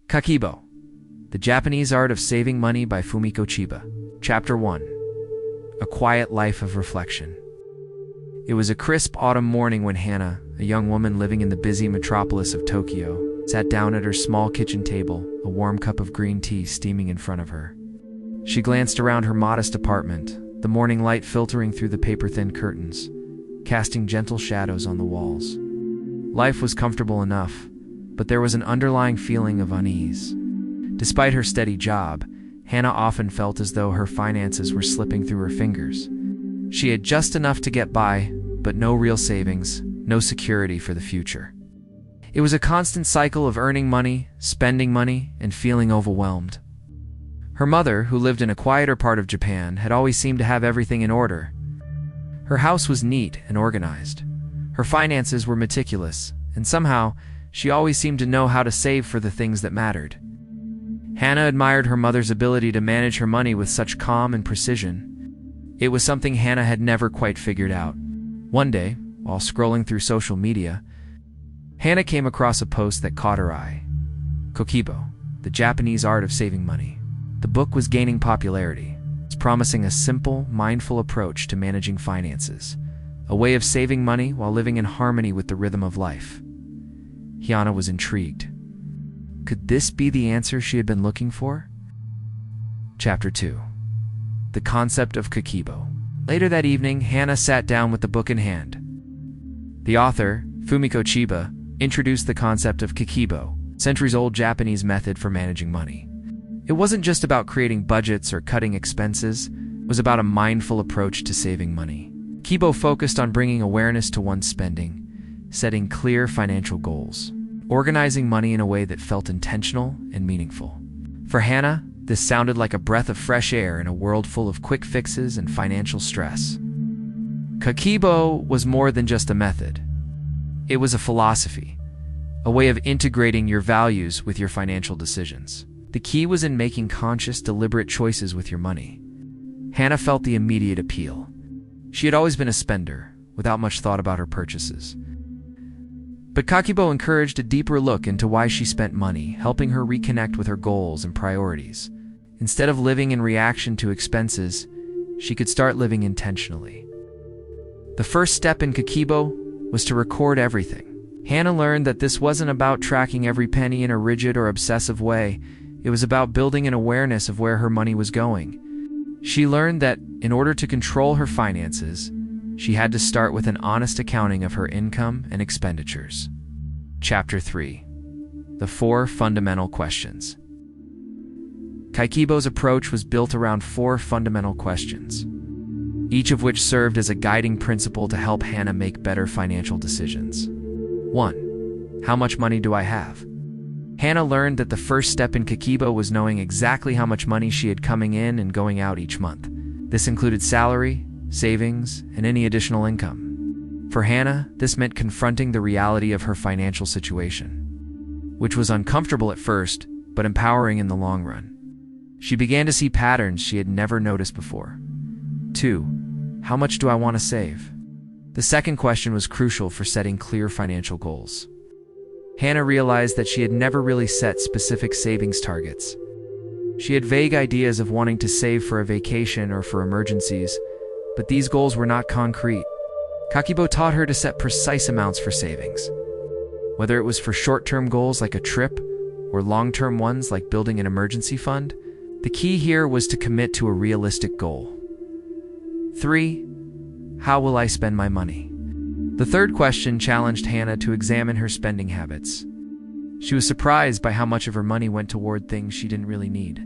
Kakeibo, The Japanese Art of Saving Money by Fumiko Chiba. Chapter 1. A Quiet Life of Reflection. It was a crisp autumn morning when Hana, a young woman living in the busy metropolis of Tokyo, sat down at her small kitchen table, a warm cup of green tea steaming in front of her. She glanced around her modest apartment, the morning light filtering through the paper-thin curtains, casting gentle shadows on the walls. Life was comfortable enough, but there was an underlying feeling of unease. Despite her steady job, Hana often felt as though her finances were slipping through her fingers. She had just enough to get by, but no real savings, no security for the future. It was a constant cycle of earning money, spending money, and feeling overwhelmed. Her mother, who lived in a quieter part of Japan, had always seemed to have everything in order. Her house was neat and organized. Her finances were meticulous, and somehow, she always seemed to know how to save for the things that mattered. Hana admired her mother's ability to manage her money with such calm and precision. It was something Hana had never quite figured out. One day, while scrolling through social media, Hana came across a post that caught her eye. Kakeibo, The Japanese Art of Saving Money. The book was gaining popularity. It's promising a simple, mindful approach to managing finances, a way of saving money while living in harmony with the rhythm of life. Hana was intrigued. Could this be the answer she had been looking for? Chapter 2. The Concept of Kakeibo. Later that evening, Hana sat down with the book in hand. The author, Fumiko Chiba, introduced the concept of Kakeibo, centuries-old Japanese method for managing money. It wasn't just about creating budgets or cutting expenses, it was about a mindful approach to saving money. Kakeibo focused on bringing awareness to one's spending, setting clear financial goals, organizing money in a way that felt intentional and meaningful. For Hana, this sounded like a breath of fresh air in a world full of quick fixes and financial stress. Kakeibo was more than just a method. It was a philosophy, a way of integrating your values with your financial decisions. The key was in making conscious, deliberate choices with your money. Hana felt the immediate appeal. She had always been a spender, without much thought about her purchases. But Kakeibo encouraged a deeper look into why she spent money, helping her reconnect with her goals and priorities. Instead of living in reaction to expenses, she could start living intentionally. The first step in Kakeibo was to record everything. Hana learned that this wasn't about tracking every penny in a rigid or obsessive way. It was about building an awareness of where her money was going. She learned that, in order to control her finances, she had to start with an honest accounting of her income and expenditures. Chapter 3. The 4 Fundamental Questions. Kakeibo's approach was built around 4 fundamental questions, each of which served as a guiding principle to help Hana make better financial decisions. 1. How much money do I have? Hana learned that the first step in Kakeibo was knowing exactly how much money she had coming in and going out each month. This included salary, savings, and any additional income. For Hana, this meant confronting the reality of her financial situation, which was uncomfortable at first, but empowering in the long run. She began to see patterns she had never noticed before. 2. How much do I want to save? The second question was crucial for setting clear financial goals. Hana realized that she had never really set specific savings targets. She had vague ideas of wanting to save for a vacation or for emergencies, but these goals were not concrete. Kakeibo taught her to set precise amounts for savings. Whether it was for short-term goals like a trip, or long-term ones like building an emergency fund, the key here was to commit to a realistic goal. 3. How will I spend my money? The third question challenged Hana to examine her spending habits. She was surprised by how much of her money went toward things she didn't really need.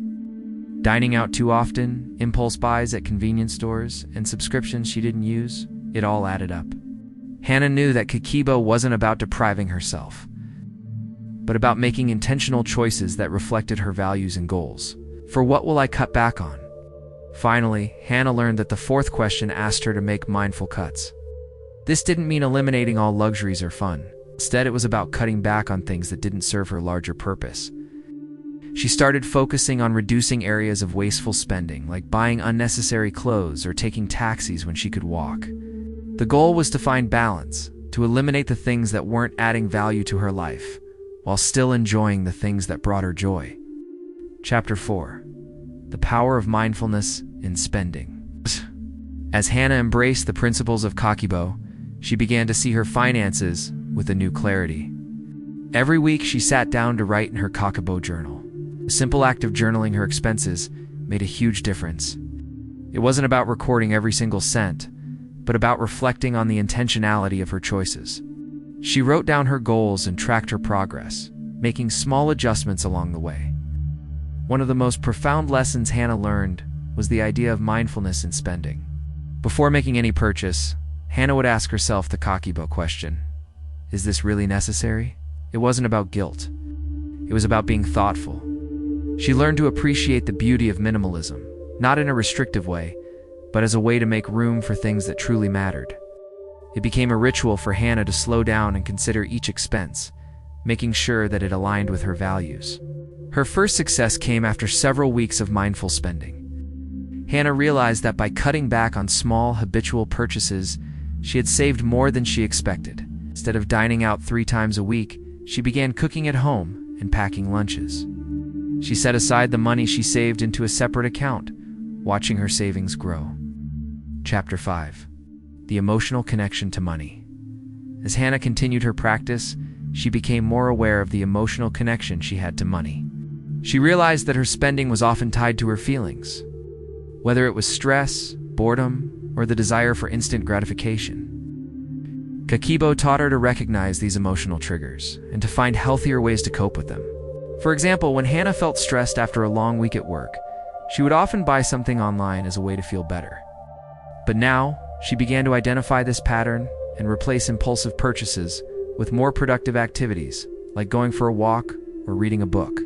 Dining out too often, impulse buys at convenience stores, and subscriptions she didn't use, it all added up. Hana knew that Kakeibo wasn't about depriving herself, but about making intentional choices that reflected her values and goals. For what will I cut back on? Finally, Hana learned that the fourth question asked her to make mindful cuts. This didn't mean eliminating all luxuries or fun. Instead, it was about cutting back on things that didn't serve her larger purpose. She started focusing on reducing areas of wasteful spending, like buying unnecessary clothes or taking taxis when she could walk. The goal was to find balance, to eliminate the things that weren't adding value to her life, while still enjoying the things that brought her joy. Chapter 4. The Power of Mindfulness in Spending. As Hana embraced the principles of Kakeibo, she began to see her finances with a new clarity. Every week she sat down to write in her Kakeibo journal. The simple act of journaling her expenses made a huge difference. It wasn't about recording every single cent, but about reflecting on the intentionality of her choices. She wrote down her goals and tracked her progress, making small adjustments along the way. One of the most profound lessons Hana learned was the idea of mindfulness in spending. Before making any purchase, Hana would ask herself the Kakeibo question: is this really necessary? It wasn't about guilt. It was about being thoughtful. She learned to appreciate the beauty of minimalism, not in a restrictive way, but as a way to make room for things that truly mattered. It became a ritual for Hana to slow down and consider each expense, making sure that it aligned with her values. Her first success came after several weeks of mindful spending. Hana realized that by cutting back on small, habitual purchases, she had saved more than she expected. Instead of dining out 3 times a week, she began cooking at home and packing lunches. She set aside the money she saved into a separate account, watching her savings grow. Chapter 5. The Emotional Connection to Money. As Hana continued her practice, she became more aware of the emotional connection she had to money. She realized that her spending was often tied to her feelings, whether it was stress, boredom, or the desire for instant gratification. Kakeibo taught her to recognize these emotional triggers and to find healthier ways to cope with them. For example, when Hana felt stressed after a long week at work, she would often buy something online as a way to feel better. But now, she began to identify this pattern and replace impulsive purchases with more productive activities, like going for a walk or reading a book.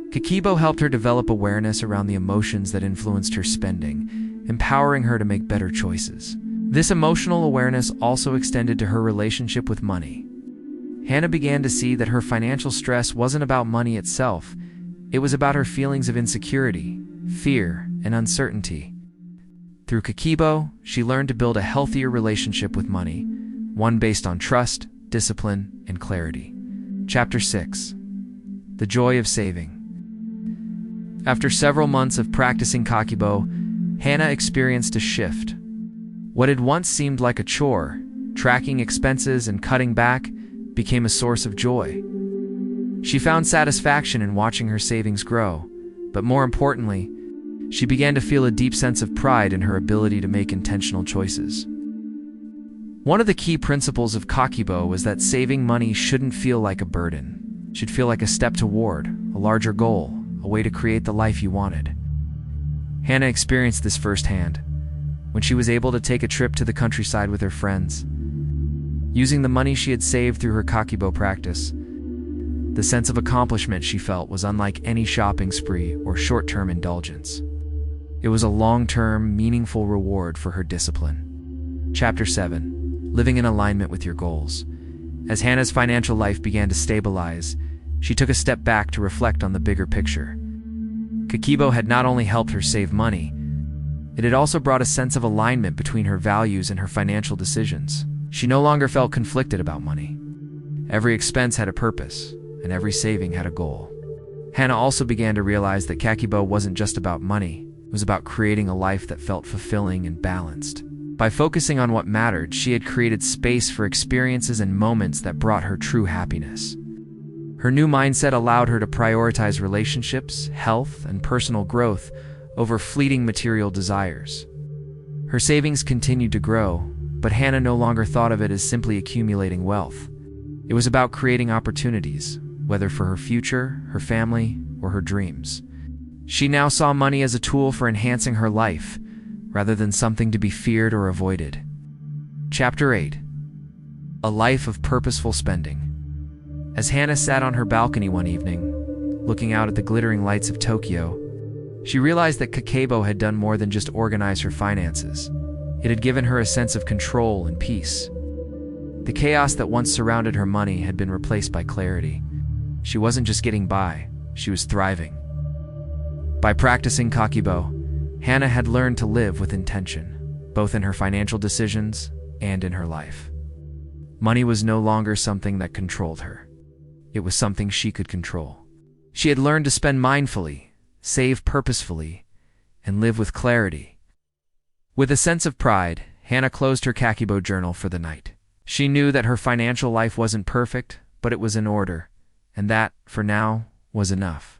Kakeibo helped her develop awareness around the emotions that influenced her spending, empowering her to make better choices. This emotional awareness also extended to her relationship with money. Hana began to see that her financial stress wasn't about money itself. It was about her feelings of insecurity, fear, and uncertainty. Through Kakeibo, she learned to build a healthier relationship with money, one based on trust, discipline, and clarity. Chapter 6. The Joy of Saving. After several months of practicing Kakeibo, Hana experienced a shift. What had once seemed like a chore, tracking expenses and cutting back, became a source of joy. She found satisfaction in watching her savings grow, but more importantly, she began to feel a deep sense of pride in her ability to make intentional choices. One of the key principles of Kakeibo was that saving money shouldn't feel like a burden. It should feel like a step toward a larger goal, a way to create the life you wanted. Hana experienced this firsthand when she was able to take a trip to the countryside with her friends. Using the money she had saved through her Kakeibo practice, the sense of accomplishment she felt was unlike any shopping spree or short-term indulgence. It was a long-term, meaningful reward for her discipline. Chapter 7. Living in Alignment with Your Goals. As Hana's financial life began to stabilize, she took a step back to reflect on the bigger picture. Kakeibo had not only helped her save money, it had also brought a sense of alignment between her values and her financial decisions. She no longer felt conflicted about money. Every expense had a purpose, and every saving had a goal. Hana also began to realize that Kakeibo wasn't just about money. It was about creating a life that felt fulfilling and balanced. By focusing on what mattered, she had created space for experiences and moments that brought her true happiness. Her new mindset allowed her to prioritize relationships, health, and personal growth over fleeting material desires. Her savings continued to grow, but Hana no longer thought of it as simply accumulating wealth. It was about creating opportunities, whether for her future, her family, or her dreams. She now saw money as a tool for enhancing her life, rather than something to be feared or avoided. Chapter 8. A Life of Purposeful Spending. As Hana sat on her balcony one evening, looking out at the glittering lights of Tokyo, she realized that Kakeibo had done more than just organize her finances. It had given her a sense of control and peace. The chaos that once surrounded her money had been replaced by clarity. She wasn't just getting by, she was thriving. By practicing Kakeibo, Hana had learned to live with intention, both in her financial decisions and in her life. Money was no longer something that controlled her. It was something she could control. She had learned to spend mindfully, save purposefully, and live with clarity. With a sense of pride, Hannah closed her Kakeibo journal for the night. She knew that her financial life wasn't perfect, but it was in order, and that, for now, was enough.